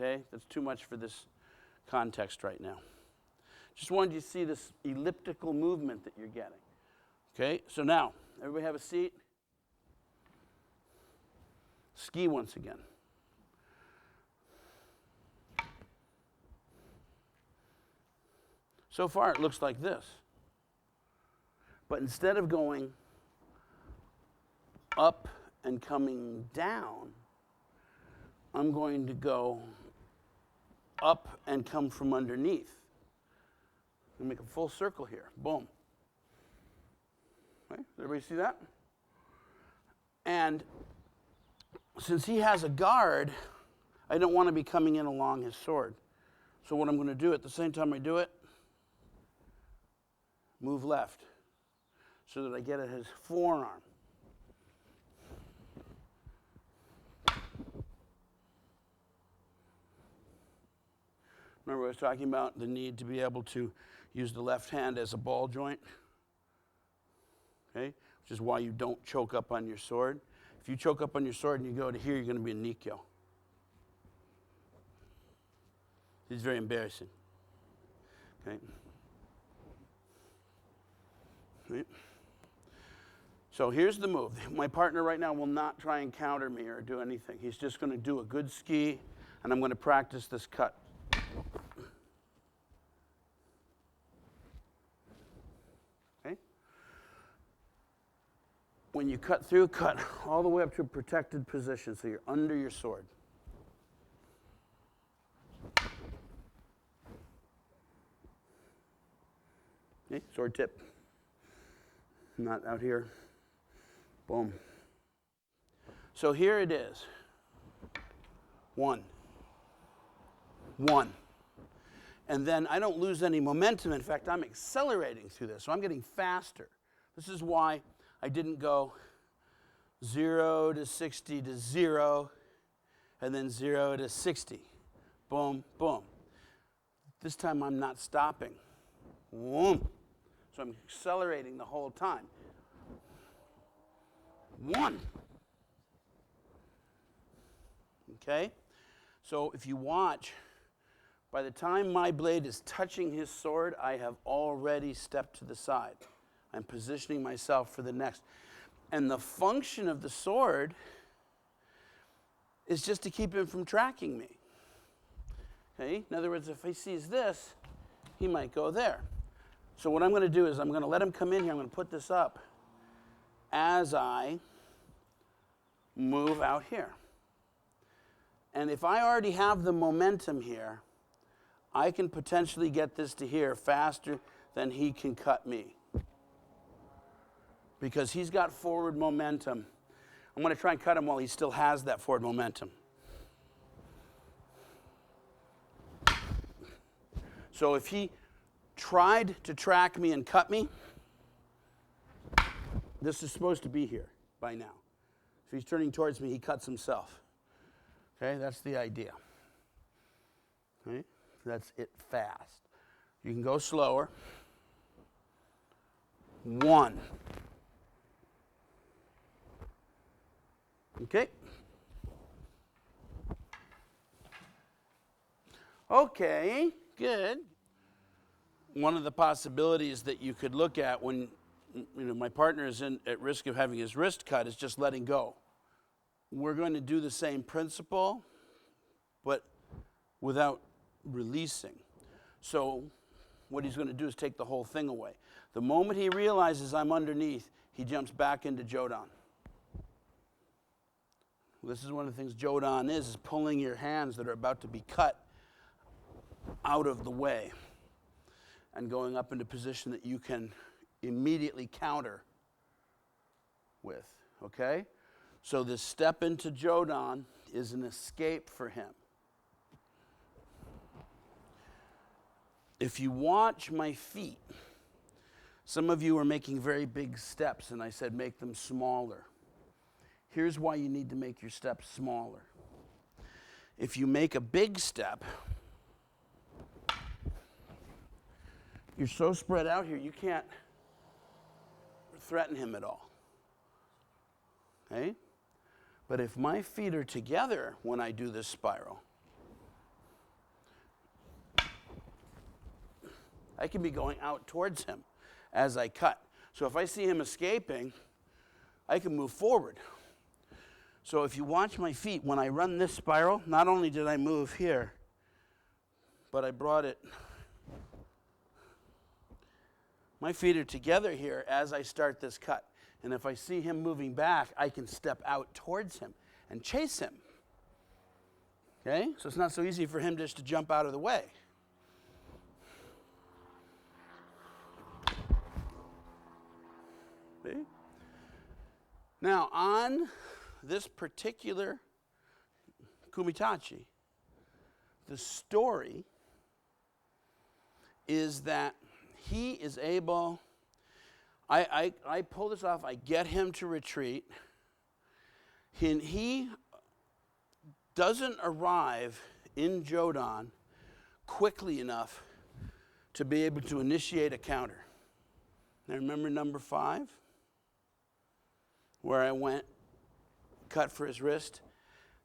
okay? That's too much for this context right now. Just wanted you to see this elliptical movement that you're getting. Okay, so now, everybody have a seat? Ski once again. So far, it looks like this. But instead of going up and coming down, I'm going to go up and come from underneath. I'm going to make a full circle here. Boom. Okay, everybody see that? And since he has a guard, I don't want to be coming in along his sword. So what I'm going to do at the same time I do it, move left so that I get at his forearm. Remember I was talking about the need to be able to use the left hand as a ball joint? Okay, which is why you don't choke up on your sword. If you choke up on your sword and you go to here, you're going to be a Nikyo. It's very embarrassing. Okay. Right. So here's the move. My partner right now will not try and counter me or do anything. He's just going to do a good ski, and I'm going to practice this cut. Okay. When you cut through, cut all the way up to a protected position, so you're under your sword. Okay, sword tip. Not out here. Boom. So here it is. 1. 1. And then I don't lose any momentum. In fact, I'm accelerating through this, so I'm getting faster. This is why I didn't go 0 to 60 to 0, and then 0 to 60. Boom, boom. This time I'm not stopping. Boom. So I'm accelerating the whole time. 1. Okay? So if you watch, by the time my blade is touching his sword, I have already stepped to the side. I'm positioning myself for the next. And the function of the sword is just to keep him from tracking me. Okay? In other words, if he sees this, he might go there. So what I'm going to do is I'm going to let him come in here. I'm going to put this up as I move out here. And if I already have the momentum here, I can potentially get this to here faster than he can cut me. Because he's got forward momentum. I'm going to try and cut him while he still has that forward momentum. So if he tried to track me and cut me, this is supposed to be here by now. If he's turning towards me, he cuts himself. Okay, that's the idea. Okay, that's it fast. You can go slower. 1. Okay. Okay, good. One of the possibilities that you could look at when my partner is at risk of having his wrist cut is just letting go. We're going to do the same principle, but without releasing. So what he's going to do is take the whole thing away. The moment he realizes I'm underneath, he jumps back into Jodan. This is one of the things Jodan is pulling your hands that are about to be cut out of the way and going up into a position that you can immediately counter with, okay? So this step into Jodan is an escape for him. If you watch my feet, some of you are making very big steps, and I said make them smaller. Here's why you need to make your steps smaller. If you make a big step, you're so spread out here, you can't threaten him at all. Okay? But if my feet are together when I do this spiral, I can be going out towards him as I cut. So if I see him escaping, I can move forward. So if you watch my feet, when I run this spiral, not only did I move here, but I brought it. My feet are together here as I start this cut. And if I see him moving back, I can step out towards him and chase him. Okay? So it's not so easy for him just to jump out of the way. See? Now, on this particular Kumitachi, the story is that he is able, I pull this off, I get him to retreat, and he doesn't arrive in Jodan quickly enough to be able to initiate a counter. Now remember number 5? Where I went, cut for his wrist.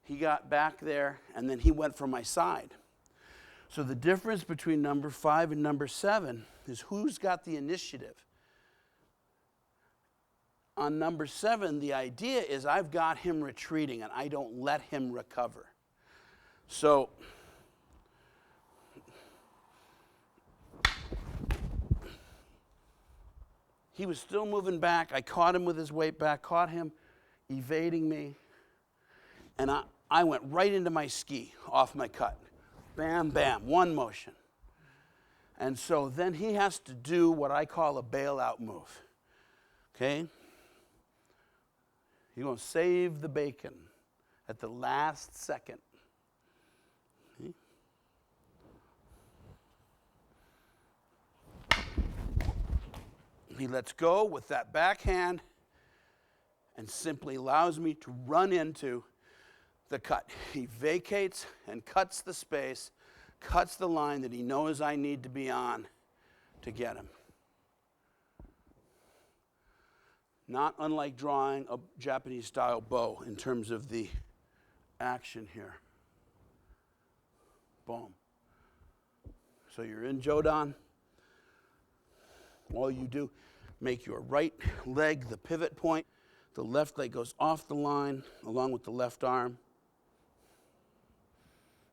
He got back there, and then he went for my side. So the difference between number 5 and number 7 is who's got the initiative. On number 7, the idea is I've got him retreating, and I don't let him recover. So he was still moving back. I caught him with his weight back, caught him evading me, and I went right into my ski off my cut. Bam, bam, one motion. And so then he has to do what I call a bailout move. Okay? You're going to save the bacon at the last second. Okay? He lets go with that backhand and simply allows me to run into the cut. He vacates and cuts the space, cuts the line that he knows I need to be on to get him. Not unlike drawing a Japanese-style bow in terms of the action here. Boom. So you're in Jodan. All you do, make your right leg the pivot point. The left leg goes off the line along with the left arm.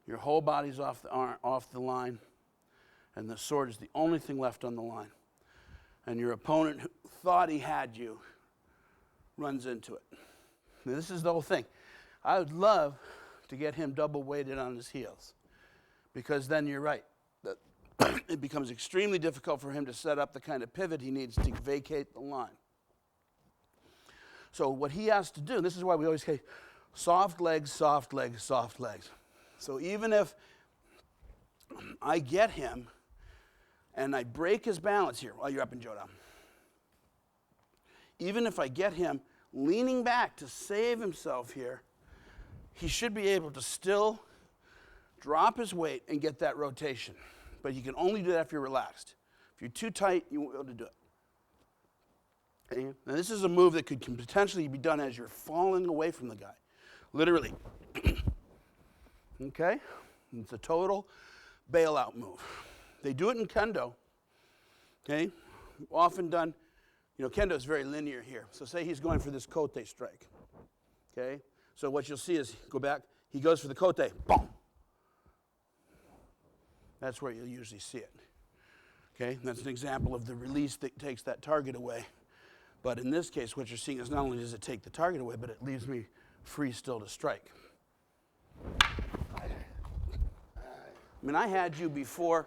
Your whole body's off the line, and the sword is the only thing left on the line. And your opponent who thought he had you runs into it. Now, this is the whole thing. I would love to get him double weighted on his heels, because then you're right. It becomes extremely difficult for him to set up the kind of pivot he needs to vacate the line. So what he has to do, and this is why we always say soft legs, soft legs, soft legs. So even if I get him and I break his balance here while you're up in Jodan, even if I get him leaning back to save himself here, he should be able to still drop his weight and get that rotation. But you can only do that if you're relaxed. If you're too tight, you won't be able to do it. Okay? Now this is a move that can potentially be done as you're falling away from the guy. Literally. Okay? It's a total bailout move. They do it in kendo. Okay? Often done, kendo is very linear here. So say he's going for this kote strike. Okay? So what you'll see is, go back, he goes for the kote, boom. That's where you'll usually see it. Okay? That's an example of the release that takes that target away. But in this case, what you're seeing is not only does it take the target away, but it leaves me free still to strike. I mean, I had you before.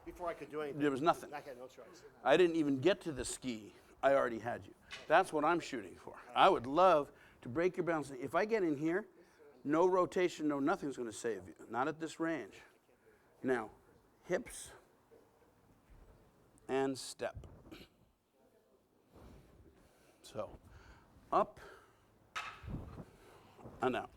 Before I could do anything. There was nothing. I had no choice. I didn't even get to the ski. I already had you. That's what I'm shooting for. I would love to break your balance. If I get in here, no rotation, no nothing's going to save you. Not at this range. Now, hips and step. So, up and out.